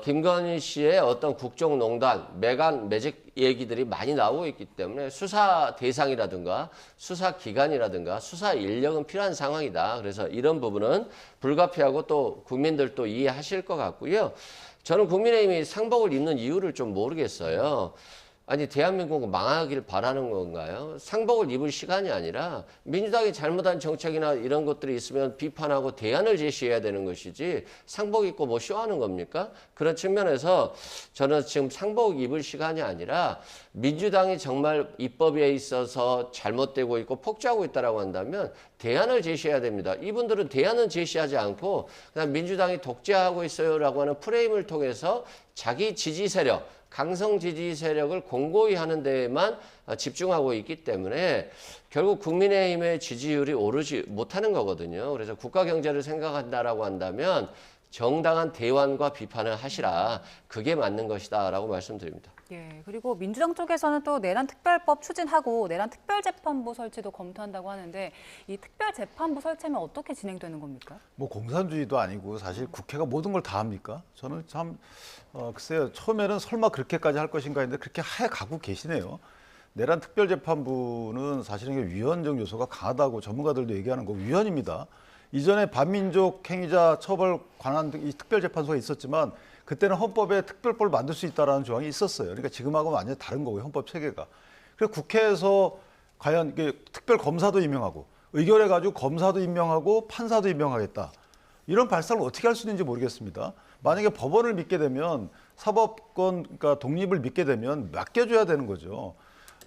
김건희 씨의 어떤 국정농단, 매간 매직 얘기들이 많이 나오고 있기 때문에 수사 대상이라든가 수사 기관이라든가 수사 인력은 필요한 상황이다. 그래서 이런 부분은 불가피하고 또 국민들도 이해하실 것 같고요. 저는 국민의힘이 상복을 입는 이유를 좀 모르겠어요. 아니 대한민국은 망하길 바라는 건가요? 상복을 입을 시간이 아니라 민주당이 잘못한 정책이나 이런 것들이 있으면 비판하고 대안을 제시해야 되는 것이지 상복 입고 뭐 쇼하는 겁니까? 그런 측면에서 저는 지금 상복 입을 시간이 아니라 민주당이 정말 입법에 있어서 잘못되고 있고 폭주하고 있다라고 한다면 대안을 제시해야 됩니다. 이분들은 대안은 제시하지 않고 그냥 민주당이 독재하고 있어요라고 하는 프레임을 통해서 자기 지지 세력, 강성 지지 세력을 공고히 하는 데에만 집중하고 있기 때문에 결국 국민의힘의 지지율이 오르지 못하는 거거든요. 그래서 국가 경제를 생각한다라고 한다면 정당한 대안과 비판을 하시라. 그게 맞는 것이다라고 말씀드립니다. 예, 그리고 민주당 쪽에서는 또 내란 특별법 추진하고 내란 특별재판부 설치도 검토한다고 하는데 이 특별재판부 설치하면 어떻게 진행되는 겁니까? 뭐 공산주의도 아니고 사실 국회가 모든 걸 다 합니까? 저는 참 글쎄요. 처음에는 설마 그렇게까지 할 것인가 했는데 그렇게 해 가고 계시네요. 내란 특별재판부는 사실은 위헌적 요소가 강하다고 전문가들도 얘기하는 거 위헌입니다. 이전에 반민족 행위자 처벌 관한 이 특별재판소가 있었지만 그때는 헌법에 특별법을 만들 수 있다는 조항이 있었어요. 그러니까 지금하고는 완전히 다른 거고요. 헌법 체계가. 그래서 국회에서 과연 이게 특별검사도 임명하고 의결해가지고 검사도 임명하고 판사도 임명하겠다. 이런 발상을 어떻게 할 수 있는지 모르겠습니다. 만약에 법원을 믿게 되면 사법권 그러니까 독립을 믿게 되면 맡겨줘야 되는 거죠.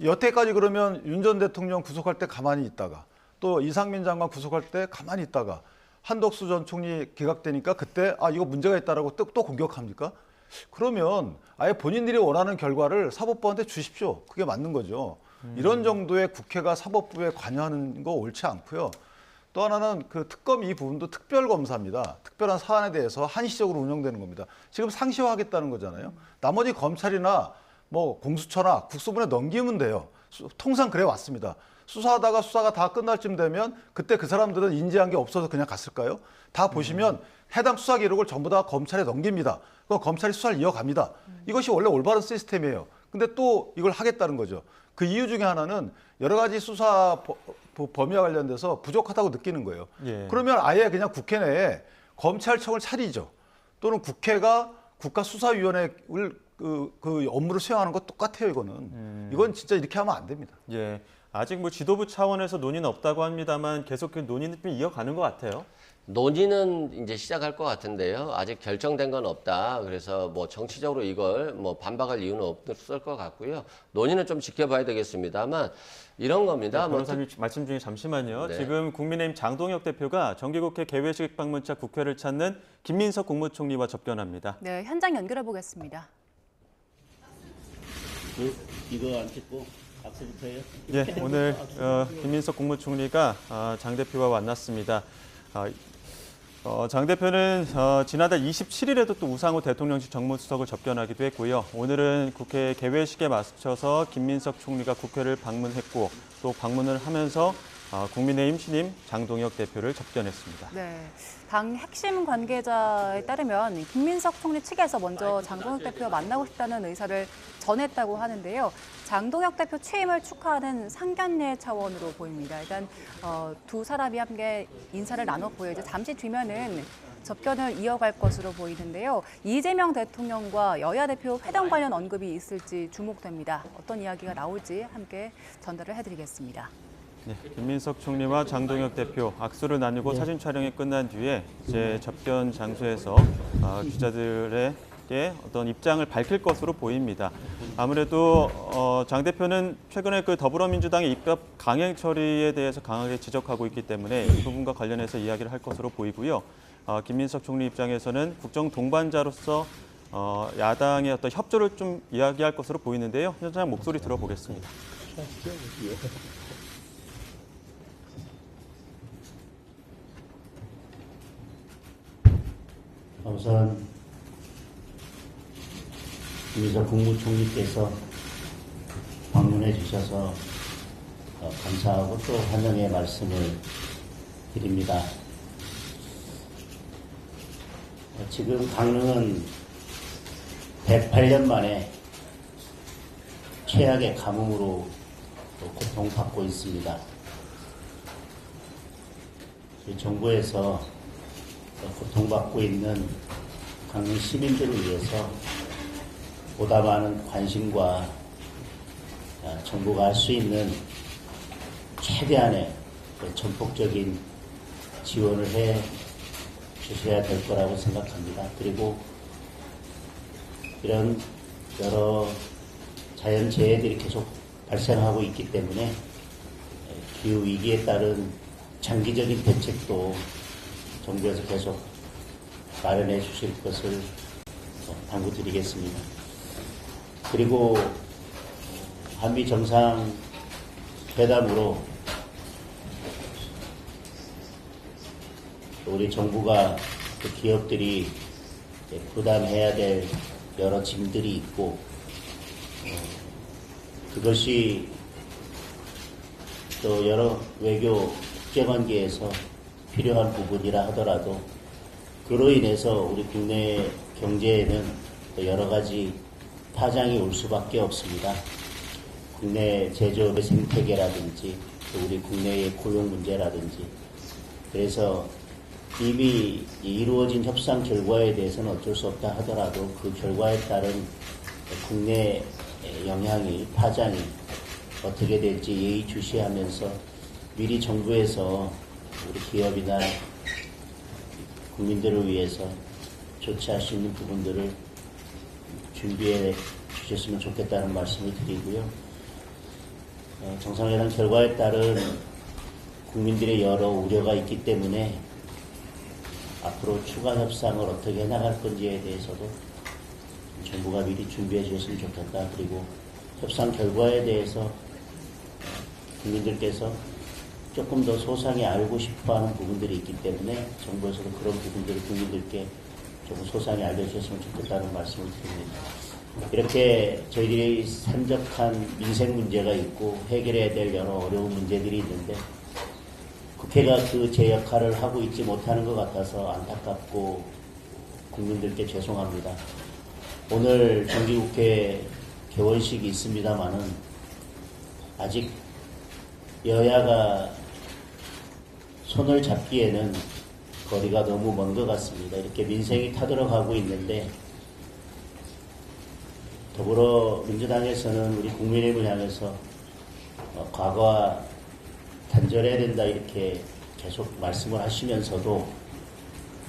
여태까지 그러면 윤 전 대통령 구속할 때 가만히 있다가 또 이상민 장관 구속할 때 가만히 있다가 한덕수 전 총리 기각되니까 그때 이거 문제가 있다라고 또 공격합니까? 그러면 아예 본인들이 원하는 결과를 사법부한테 주십시오. 그게 맞는 거죠. 이런 정도의 국회가 사법부에 관여하는 거 옳지 않고요. 또 하나는 그 특검 이 부분도 특별검사입니다. 특별한 사안에 대해서 한시적으로 운영되는 겁니다. 지금 상시화하겠다는 거잖아요. 나머지 검찰이나 뭐 공수처나 국수본에 넘기면 돼요. 통상 그래 왔습니다. 수사하다가 수사가 다 끝날 쯤 되면 그때 그 사람들은 인지한 게 없어서 그냥 갔을까요? 다 보시면 해당 수사 기록을 전부 다 검찰에 넘깁니다. 그럼 검찰이 수사를 이어갑니다. 이것이 원래 올바른 시스템이에요. 근데 또 이걸 하겠다는 거죠. 그 이유 중에 하나는 여러 가지 수사 범위와 관련돼서 부족하다고 느끼는 거예요. 예. 그러면 아예 그냥 국회 내에 검찰청을 차리죠. 또는 국회가 국가수사위원회를 그 업무를 수행하는 것 똑같아요. 이건 진짜 이렇게 하면 안 됩니다. 예. 아직 뭐 지도부 차원에서 논의는 없다고 합니다만 계속 그 논의는 좀 이어가는 것 같아요. 논의는 이제 시작할 것 같은데요. 아직 결정된 건 없다. 그래서 뭐 정치적으로 이걸 뭐 반박할 이유는 없을 것 같고요. 논의는 좀 지켜봐야 되겠습니다만 이런 겁니다. 네, 변호사님 말씀 중에 잠시만요. 네. 지금 국민의힘 장동혁 대표가 정기국회 개회식 방문차 국회를 찾는 김민석 국무총리와 접견합니다. 네, 현장 연결해 보겠습니다. 이거 안 찍고 박수부터요? 예, 오늘 김민석 국무총리가 장 대표와 만났습니다. 장 대표는 지난달 27일에도 또 우상호 대통령실 정무수석을 접견하기도 했고요. 오늘은 국회 개회식에 맞춰서 김민석 총리가 국회를 방문했고 또 방문을 하면서 국민의힘 신임 장동혁 대표를 접견했습니다. 네, 당 핵심 관계자에 따르면 김민석 총리 측에서 먼저 장동혁 대표와 만나고 싶다는 의사를 전했다고 하는데요. 장동혁 대표 취임을 축하하는 상견례 차원으로 보입니다. 일단 두 사람이 함께 인사를 나눴고요. 이제 잠시 뒤면은 접견을 이어갈 것으로 보이는데요. 이재명 대통령과 여야 대표 회담 관련 언급이 있을지 주목됩니다. 어떤 이야기가 나올지 함께 전달을 해드리겠습니다. 네, 김민석 총리와 장동혁 대표 악수를 나누고 사진 촬영이 끝난 뒤에 이제 접견 장소에서 기자들에게 어떤 입장을 밝힐 것으로 보입니다. 아무래도 장 대표는 최근에 그 더불어민주당의 입법 강행 처리에 대해서 강하게 지적하고 있기 때문에 이 부분과 관련해서 이야기를 할 것으로 보이고요. 김민석 총리 입장에서는 국정 동반자로서 야당의 어떤 협조를 좀 이야기할 것으로 보이는데요. 현장 목소리 들어보겠습니다. 우선 김민석 국무총리께서 방문해 주셔서 감사하고 또 환영의 말씀을 드립니다. 지금 강릉은 108년 만에 최악의 가뭄으로 고통받고 있습니다. 정부에서 고통받고 있는 강릉 시민들을 위해서 보다 많은 관심과 정부가 할 수 있는 최대한의 전폭적인 지원을 해 주셔야 될 거라고 생각합니다. 그리고 이런 여러 자연재해들이 계속 발생하고 있기 때문에 기후위기에 따른 장기적인 대책도 정부에서 계속 마련해 주실 것을 당부드리겠습니다. 그리고 한미 정상회담으로 우리 정부가 그 기업들이 부담해야 될 여러 짐들이 있고 그것이 또 여러 외교 국제관계에서 필요한 부분이라 하더라도 그로 인해서 우리 국내 경제에는 또 여러 가지 파장이 올 수밖에 없습니다. 국내 제조업의 생태계라든지 또 우리 국내의 고용 문제라든지 그래서 이미 이루어진 협상 결과에 대해서는 어쩔 수 없다 하더라도 그 결과에 따른 국내 영향이 파장이 어떻게 될지 예의주시하면서 미리 정부에서 우리 기업이나 국민들을 위해서 조치할 수 있는 부분들을 준비해 주셨으면 좋겠다는 말씀을 드리고요. 정상회담 결과에 따른 국민들의 여러 우려가 있기 때문에 앞으로 추가 협상을 어떻게 해나갈 건지에 대해서도 정부가 미리 준비해 주셨으면 좋겠다. 그리고 협상 결과에 대해서 국민들께서 조금 더 소상히 알고 싶어하는 부분들이 있기 때문에 정부에서도 그런 부분들을 국민들께 조금 소상히 알려주셨으면 좋겠다는 말씀을 드립니다. 이렇게 저희들이 산적한 민생 문제가 있고 해결해야 될 여러 어려운 문제들이 있는데 국회가 그 제 역할을 하고 있지 못하는 것 같아서 안타깝고 국민들께 죄송합니다. 오늘 정기국회 개원식이 있습니다마는 아직 여야가 손을 잡기에는 거리가 너무 먼 것 같습니다. 이렇게 민생이 타들어가고 있는데 더불어민주당에서는 우리 국민의힘을 향해서 과거와 단절해야 된다 이렇게 계속 말씀을 하시면서도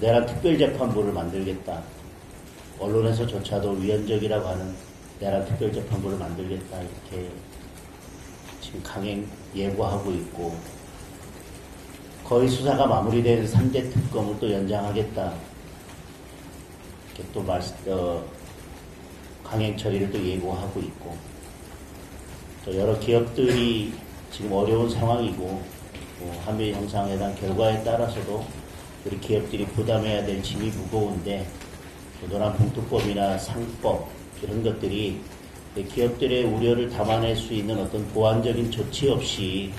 내란 특별재판부를 만들겠다. 언론에서조차도 위헌적이라고 하는 내란 특별재판부를 만들겠다 이렇게 지금 강행 예고하고 있고 거의 수사가 마무리된 3대 특검을 또 연장하겠다 이렇게 또 강행 처리를 또 예고하고 있고 또 여러 기업들이 지금 어려운 상황이고 한미 정상회담 결과에 따라서도 우리 기업들이 부담해야 될 짐이 무거운데 노란봉투법이나 상법 이런 것들이 기업들의 우려를 담아낼 수 있는 어떤 보완적인 조치 없이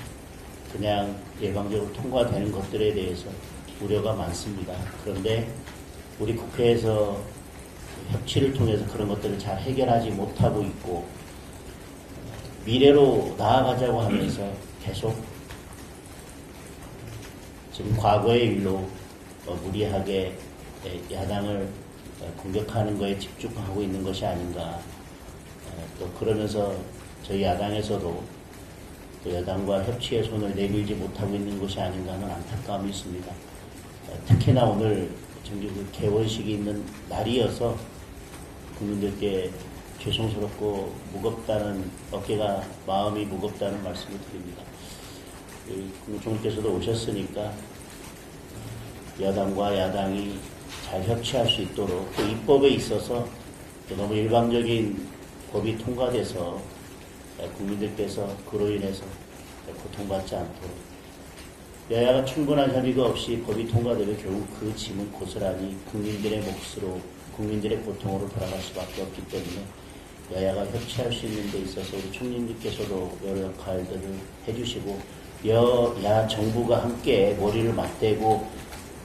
그냥 일방적으로 통과되는 것들에 대해서 우려가 많습니다. 그런데 우리 국회에서 협치를 통해서 그런 것들을 잘 해결하지 못하고 있고 미래로 나아가자고 하면서 계속 지금 과거의 일로 무리하게 야당을 공격하는 거에 집중하고 있는 것이 아닌가. 또 그러면서 저희 야당에서도 또 여당과 협치의 손을 내밀지 못하고 있는 것이 아닌가 하는 안타까움이 있습니다. 특히나 오늘 정기국 개원식이 있는 날이어서 국민들께 죄송스럽고 무겁다는 어깨가 마음이 무겁다는 말씀을 드립니다. 국무총리께서도 오셨으니까 여당과 야당이 잘 협치할 수 있도록 또 입법에 있어서 또 너무 일방적인 법이 통과돼서 국민들께서 그로 인해서 고통받지 않도록 여야가 충분한 협의가 없이 법이 통과되면 결국 그 짐은 고스란히 국민들의 몫으로 국민들의 고통으로 돌아갈 수밖에 없기 때문에 여야가 협치할 수 있는 데 있어서 우리 총리님께서도 여러 역할들을 해주시고 여야 정부가 함께 머리를 맞대고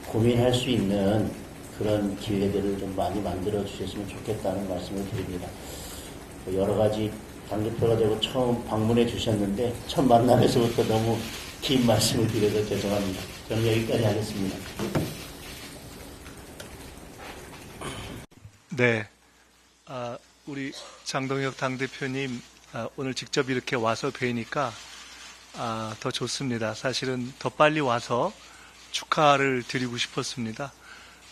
고민할 수 있는 그런 기회들을 좀 많이 만들어 주셨으면 좋겠다는 말씀을 드립니다. 여러 가지 당대표가 되고 처음 방문해 주셨는데 첫 만남에서부터 너무 긴 말씀을 드려서 죄송합니다. 저는 여기까지 하겠습니다. 네, 우리 장동혁 당대표님 오늘 직접 이렇게 와서 뵈니까 더 좋습니다. 사실은 더 빨리 와서 축하를 드리고 싶었습니다.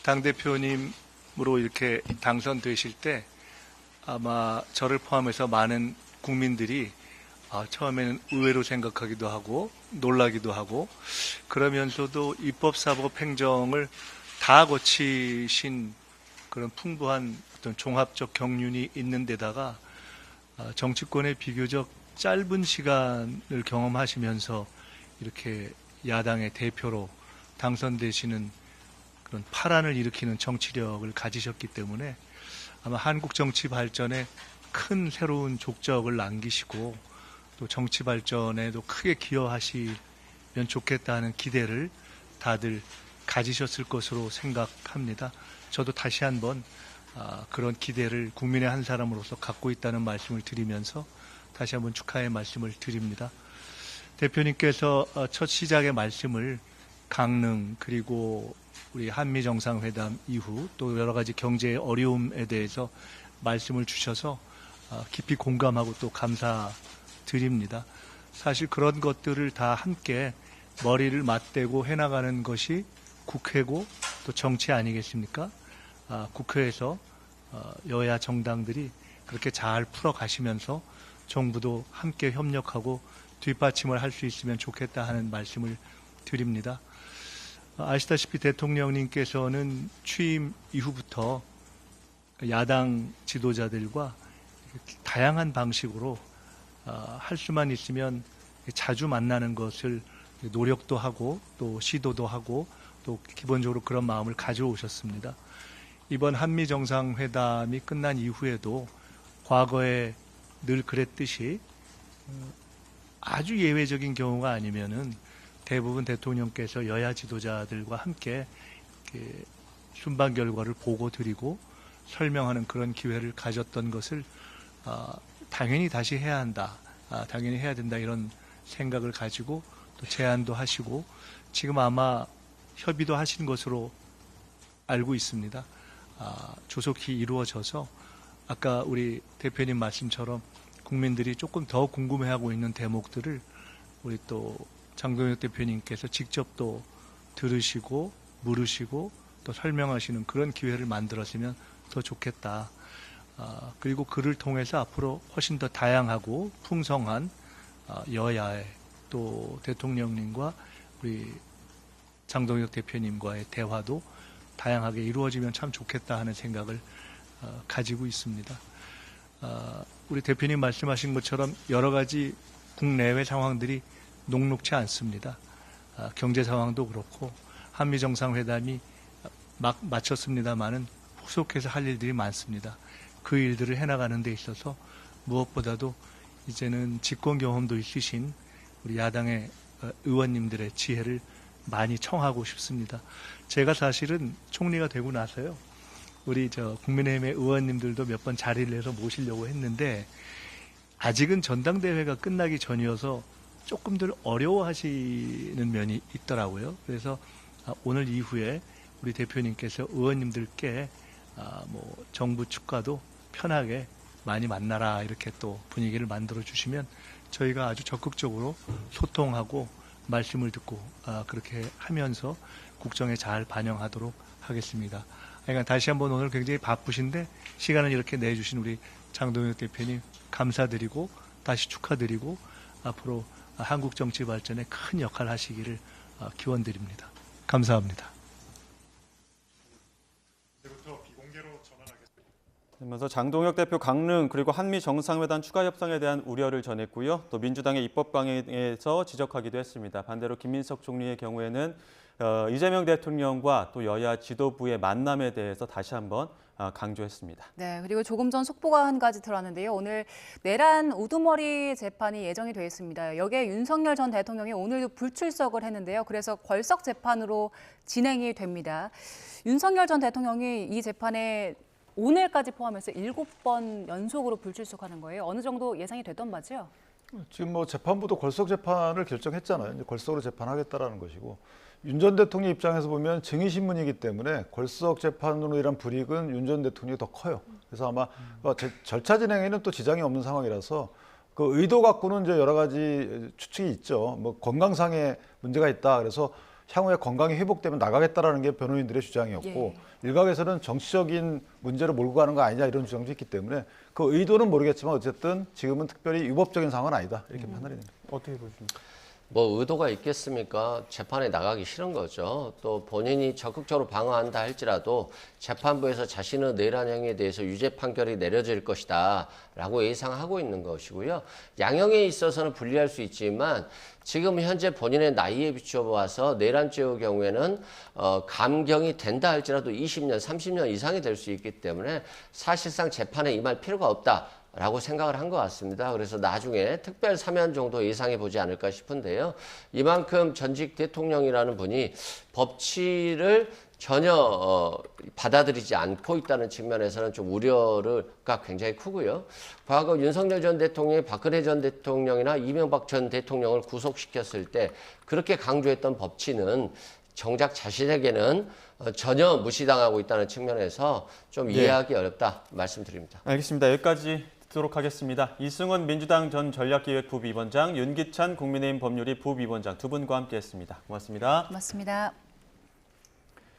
당대표님으로 이렇게 당선되실 때 아마 저를 포함해서 많은 국민들이 처음에는 의외로 생각하기도 하고 놀라기도 하고 그러면서도 입법사법 행정을 다 거치신 그런 풍부한 어떤 종합적 경륜이 있는 데다가 정치권의 비교적 짧은 시간을 경험하시면서 이렇게 야당의 대표로 당선되시는 그런 파란을 일으키는 정치력을 가지셨기 때문에 아마 한국 정치 발전에 큰 새로운 족적을 남기시고 또 정치 발전에도 크게 기여하시면 좋겠다는 기대를 다들 가지셨을 것으로 생각합니다. 저도 다시 한번 그런 기대를 국민의 한 사람으로서 갖고 있다는 말씀을 드리면서 다시 한번 축하의 말씀을 드립니다. 대표님께서 첫 시작의 말씀을 강릉 그리고 우리 한미 정상회담 이후 또 여러 가지 경제의 어려움에 대해서 말씀을 주셔서 깊이 공감하고 또 감사드립니다. 사실 그런 것들을 다 함께 머리를 맞대고 해나가는 것이 국회고 또 정치 아니겠습니까? 국회에서 여야 정당들이 그렇게 잘 풀어가시면서 정부도 함께 협력하고 뒷받침을 할 수 있으면 좋겠다 하는 말씀을 드립니다. 아시다시피 대통령님께서는 취임 이후부터 야당 지도자들과 다양한 방식으로 할 수만 있으면 자주 만나는 것을 노력도 하고 또 시도도 하고 또 기본적으로 그런 마음을 가져오셨습니다. 이번 한미 정상회담이 끝난 이후에도 과거에 늘 그랬듯이 아주 예외적인 경우가 아니면은 대부분 대통령께서 여야 지도자들과 함께 순방 결과를 보고 드리고 설명하는 그런 기회를 가졌던 것을 당연히 다시 해야 한다, 당연히 해야 된다 이런 생각을 가지고 또 제안도 하시고 지금 아마 협의도 하신 것으로 알고 있습니다. 조속히 이루어져서 아까 우리 대표님 말씀처럼 국민들이 조금 더 궁금해하고 있는 대목들을 우리 또 장동혁 대표님께서 직접 또 들으시고 물으시고 또 설명하시는 그런 기회를 만들었으면 더 좋겠다. 그리고 그를 통해서 앞으로 훨씬 더 다양하고 풍성한 여야의 또 대통령님과 우리 장동혁 대표님과의 대화도 다양하게 이루어지면 참 좋겠다 하는 생각을 가지고 있습니다. 우리 대표님 말씀하신 것처럼 여러 가지 국내외 상황들이 녹록치 않습니다. 경제 상황도 그렇고 한미 정상회담이 막 마쳤습니다마는 후속해서 할 일들이 많습니다. 그 일들을 해나가는 데 있어서 무엇보다도 이제는 집권 경험도 있으신 우리 야당의 의원님들의 지혜를 많이 청하고 싶습니다. 제가 사실은 총리가 되고 나서요, 우리 국민의힘의 의원님들도 몇 번 자리를 해서 모시려고 했는데 아직은 전당대회가 끝나기 전이어서 조금들 어려워하시는 면이 있더라고요. 그래서 오늘 이후에 우리 대표님께서 의원님들께 정부 축가도 편하게 많이 만나라 이렇게 또 분위기를 만들어 주시면 저희가 아주 적극적으로 소통하고 말씀을 듣고 그렇게 하면서 국정에 잘 반영하도록 하겠습니다. 그러니까 다시 한번 오늘 굉장히 바쁘신데 시간을 이렇게 내주신 우리 장동혁 대표님 감사드리고 다시 축하드리고 앞으로 한국 정치 발전에 큰 역할 하시기를 기원드립니다. 감사합니다. 그러면서 장동혁 대표 강릉 그리고 한미 정상회담 추가 협상에 대한 우려를 전했고요. 또 민주당의 입법 강행에서 지적하기도 했습니다. 반대로 김민석 총리의 경우에는 이재명 대통령과 또 여야 지도부의 만남에 대해서 다시 한번 강조했습니다. 네, 그리고 조금 전 속보가 한 가지 들어왔는데요. 오늘 내란 우두머리 재판이 예정이 되어 있습니다. 여기에 윤석열 전 대통령이 오늘도 불출석을 했는데요. 그래서 걸석 재판으로 진행이 됩니다. 윤석열 전 대통령이 이 재판에 오늘까지 포함해서 7번 연속으로 불출석하는 거예요. 어느 정도 예상이 됐던 바죠? 지금 재판부도 걸석 재판을 결정했잖아요. 이제 걸석으로 재판하겠다라는 것이고 윤 전 대통령 입장에서 보면 증인신문이기 때문에 걸석 재판으로 인한 불이익은 윤 전 대통령이 더 커요. 그래서 아마 절차 진행에는 또 지장이 없는 상황이라서 그 의도 갖고는 이제 여러 가지 추측이 있죠. 뭐 건강상의 문제가 있다. 그래서 향후에 건강이 회복되면 나가겠다라는 게 변호인들의 주장이었고 일각에서는 정치적인 문제로 몰고 가는 거 아니냐 이런 주장도 있기 때문에 그 의도는 모르겠지만 어쨌든 지금은 특별히 위법적인 상황은 아니다 이렇게 판단이 됩니다. 어떻게 보십니까? 뭐 의도가 있겠습니까? 재판에 나가기 싫은 거죠. 또 본인이 적극적으로 방어한다 할지라도 재판부에서 자신의 내란형에 대해서 유죄 판결이 내려질 것이다 라고 예상하고 있는 것이고요. 양형에 있어서는 불리할 수 있지만 지금 현재 본인의 나이에 비추어 봐서 내란죄의 경우에는 감경이 된다 할지라도 20년, 30년 이상이 될 수 있기 때문에 사실상 재판에 임할 필요가 없다. 라고 생각을 한 것 같습니다. 그래서 나중에 특별 사면 정도 예상해 보지 않을까 싶은데요. 이만큼 전직 대통령이라는 분이 법치를 전혀 받아들이지 않고 있다는 측면에서는 좀 우려가 굉장히 크고요. 과거 윤석열 전 대통령이 박근혜 전 대통령이나 이명박 전 대통령을 구속시켰을 때 그렇게 강조했던 법치는 정작 자신에게는 전혀 무시당하고 있다는 측면에서 좀 이해하기 어렵다 말씀드립니다. 알겠습니다. 여기까지 듣도록 하겠습니다. 이승원 민주당 전 전략기획부 비원장, 윤기찬 국민의힘 법률위 부비원장 두 분과 함께했습니다. 고맙습니다. 고맙습니다.